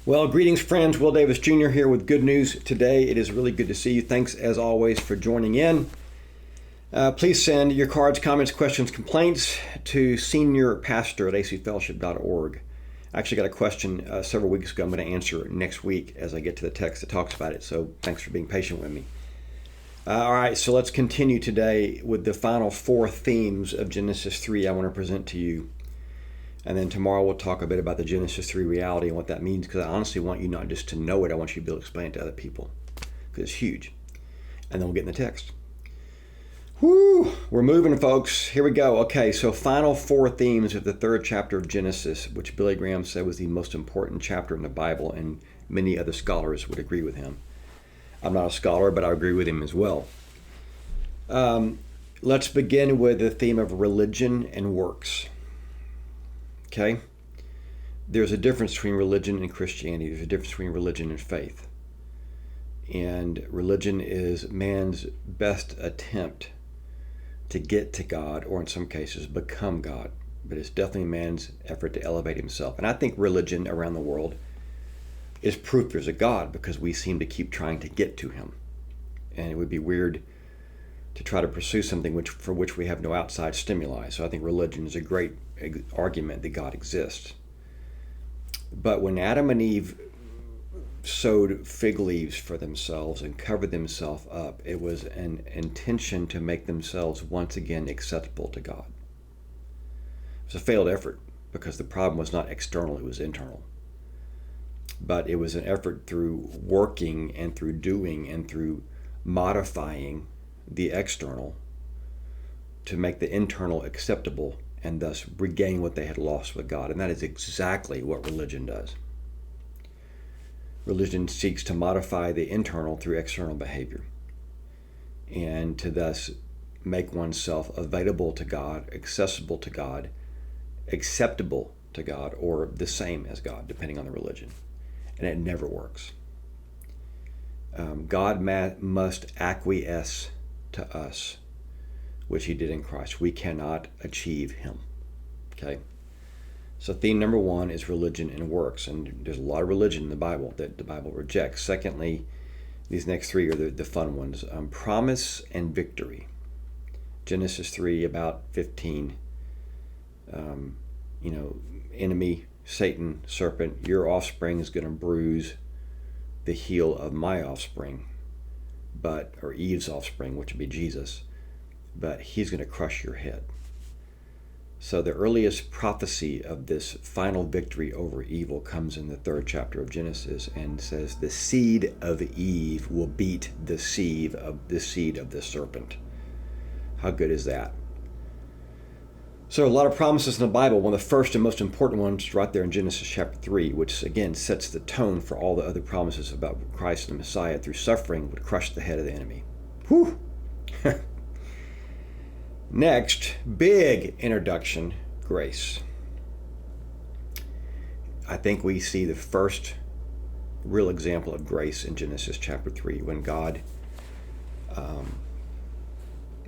Well, greetings, friends. Will Davis Jr. here with good news today. It is really good to see you. Thanks, as always, for joining in. Please send your cards, comments, questions, complaints to seniorpastor@acfellowship.org. I actually got a question several weeks ago. I'm going to answer it next week as I get to the text that talks about it. So thanks for being patient with me. All right, so let's continue today with the final four themes of Genesis 3 I want to present to you. And then tomorrow we'll talk a bit about the Genesis 3 reality and what that means, because I honestly want you not just to know it, I want you to be able to explain it to other people, because it's huge. And then we'll get in the text. Whoo! We're moving, folks. Here we go. Okay, so final four themes of the third chapter of Genesis, which Billy Graham said was the most important chapter in the Bible, and many other scholars would agree with him. I'm not a scholar, but I agree with him as well. Let's begin with the theme of religion and works. Okay? There's a difference between religion and Christianity. There's a difference between religion and faith. And religion is man's best attempt to get to God, or in some cases, become God. But it's definitely man's effort to elevate himself. And I think religion around the world is proof there's a God, because we seem to keep trying to get to him. And it would be weird to try to pursue something for which we have no outside stimuli. So I think religion is a great argument that God exists. But when Adam and Eve sewed fig leaves for themselves and covered themselves up, it was an intention to make themselves once again acceptable to God. It was a failed effort, because the problem was not external, it was internal. But it was an effort through working and through doing and through modifying the external to make the internal acceptable, and thus regain what they had lost with God. And that is exactly what religion does. Religion seeks to modify the internal through external behavior, and to thus make oneself available to God, accessible to God, acceptable to God, or the same as God, depending on the religion. And it never works. God must acquiesce to us, which he did in Christ. We cannot achieve him. Okay? So theme number one is religion and works. And there's a lot of religion in the Bible that the Bible rejects. Secondly, these next three are the fun ones. Promise and victory. Genesis 3, about 15. Enemy, Satan, serpent, your offspring is going to bruise the heel of my offspring, or Eve's offspring, which would be Jesus, but he's going to crush your head. So the earliest prophecy of this final victory over evil comes in the third chapter of Genesis, and says the seed of Eve will beat the seed of the serpent. How good is that? So a lot of promises in the Bible. One of the first and most important ones is right there in Genesis chapter 3, which again sets the tone for all the other promises about Christ and the Messiah through suffering would crush the head of the enemy. Whew! Next, big introduction, grace. I think we see the first real example of grace in Genesis chapter 3, when God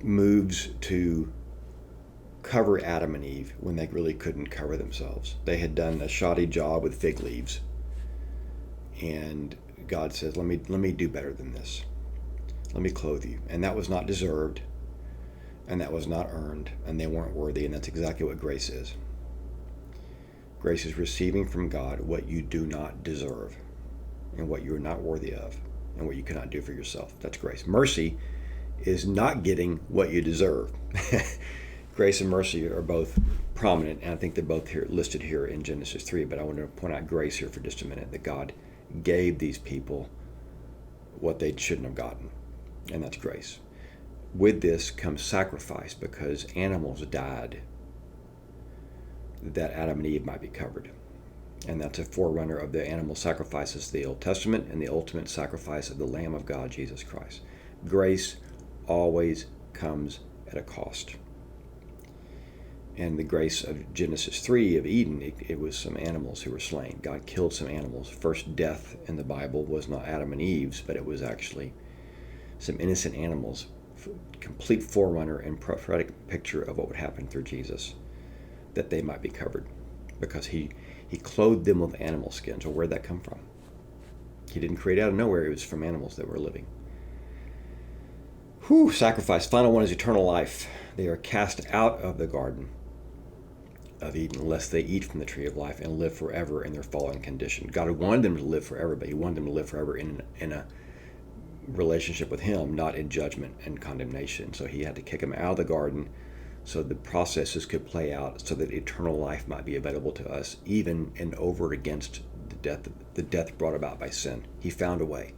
moves to cover Adam and Eve when they really couldn't cover themselves. They had done a shoddy job with fig leaves, and God says, let me do better than this. Let me clothe you. And that was not deserved, and that was not earned, and they weren't worthy. And that's exactly what grace is. Grace is receiving from God what you do not deserve, and what you are not worthy of, and what you cannot do for yourself. That's grace. Mercy is not getting what you deserve. Grace and mercy are both prominent, and I think they're both listed here in Genesis 3, but I want to point out grace here for just a minute, that God gave these people what they shouldn't have gotten, and that's grace. With this comes sacrifice, because animals died that Adam and Eve might be covered. And that's a forerunner of the animal sacrifices of the Old Testament and the ultimate sacrifice of the Lamb of God, Jesus Christ. Grace always comes at a cost. And the grace of Genesis 3 of Eden, it was some animals who were slain. God killed some animals. First death in the Bible was not Adam and Eve's, but it was actually some innocent animals. Complete forerunner and prophetic picture of what would happen through Jesus, that they might be covered, because he clothed them with animal skins. Well, where'd that come from? He didn't create out of nowhere. It was from animals that were living. Sacrifice. Final one is eternal life. They are cast out of the Garden of Eden lest they eat from the tree of life and live forever in their fallen condition. God wanted them to live forever, but he wanted them to live forever in a relationship with him, not in judgment and condemnation. So he had to kick them out of the garden so the processes could play out so that eternal life might be available to us, even and over against the death brought about by sin. He found a way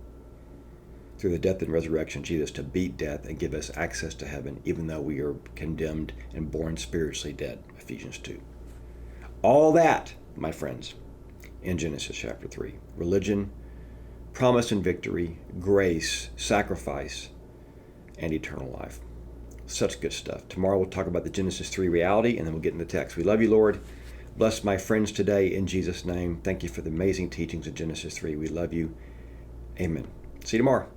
through the death and resurrection of Jesus to beat death and give us access to heaven, even though we are condemned and born spiritually dead. Ephesians 2. All that, my friends, in Genesis chapter 3. Religion, promise and victory, grace, sacrifice, and eternal life. Such good stuff. Tomorrow we'll talk about the Genesis 3 reality, and then we'll get in the text. We love you, Lord. Bless my friends today in Jesus' name. Thank you for the amazing teachings of Genesis 3. We love you. Amen. See you tomorrow.